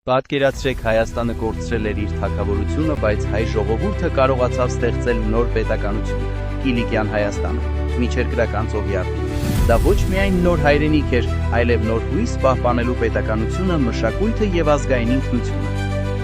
Պատկերացրեք, Հայաստանը կորցրել էր իր թագավորությունը, բայց հայ ժողովուրդը կարողացավ ստեղծել նոր պետականություն՝ Կիլիկյան Հայաստանը, միջերկրական ծովի. Դա ոչ միայն նոր հայրենիք էր, այլև նոր հույս պահպանելու պետականությունը, մշակույթը և ազգային ինքնությունը։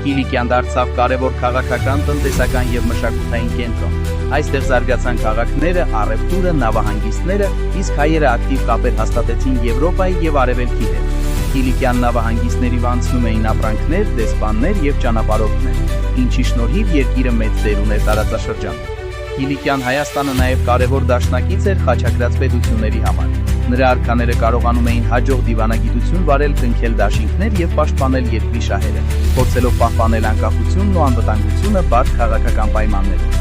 Կիլիկյան դարձավ կարևոր քաղաքական, տնտեսական և մշակութային կենտրոն։ Այստեղ զարգացան քաղաքները, առևտուրը, նավահանգիստները, իսկ հայերը ակտիվ կապեր հաստատեցին Եվրոպայի և Արևելքի հետ։ Կիլիկյան նավահանգիստների անցնում էին ապրանքներ, դեսպաններ և ճանապարհորդներ, ինչի շնորհիվ երկիրը մեծ դեր ուներ տարածաշրջանում։ Կիլիկյան Հայաստանը նաև կարևոր դաշնակից էր խաչակրաց պետությունների համար։ Նրա արքաները կարողանում էին հաջող դիվանագիտություն վարել, տնկել դաշինքներ և պաշտպանել երկրի շահերը, փորձելով պահպանել անկախությունն ու անվտանգությունը բարդ քաղաքական պայմաններում։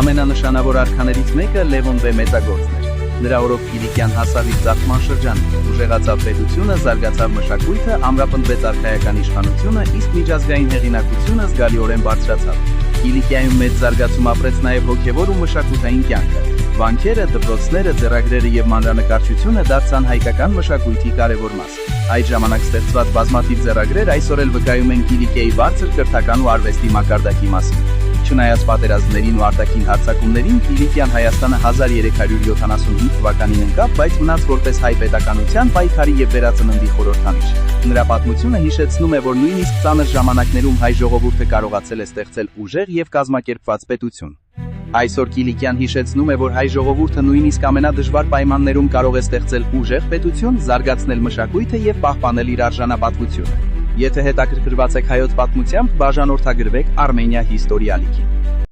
Ամենանշանավոր արքաներից մեկը Լևոն V մեծագործն էր։ Նրա օրոք Կիլիկյան հասավ իր ծաղկման շրջանին, ուժեղացավ պետությունը, զարգացավ մշակույթը, ամրապնդվեց արքայական իշխանությունը, իսկ միջազգային հեղինակությունը զգալիորեն բարձրացավ։ Կիլիկիայում մեծ զարգացում ապրեց նաև հոգևոր ու մշակութային կյանքը։ Վանքերը, դպրոցները, ձեռագրերը և մանրանկարչությունը դարձան հայկական մշակույթի կարևոր մաս։ Այդ ժամանակ ստեղծված բազմաթիվ ձեռագրեր այսօր էլ վկայում են Կիլիկիայի բարձր կրթական ու արվեստի մակարդակի մասին։ Չնայած պատերազմներին ու արտաքին հարձակումներին, Կիլիկյան Հայաստանը 1375 թվականին ընկավ, բայց մնաց որպես հայ պետականության պայքարի և վերածննդի խորհրդանիշ։ Նրա պատմությունը հիշեցնում է, որ նույնիսկ ծանր ժամանակներում հայ ժողովուրդը կարողացել է ստեղծել ուժեղ և կազմակերպված պետություն։ Այսօր Կիլիկյան հիշեցնում է, որ հայ ժողովուրդը նույնիսկ ամենադժվար պայմաններում կարող է ստեղծել ուժեղ պետություն, զարգացնել մշակույթը և պահպանել իր արժանապատվությունը։ Եթե հետաքրքրված եք հայոց պատմությամբ, բաժանորդագրվեք Armenia History ալիքին։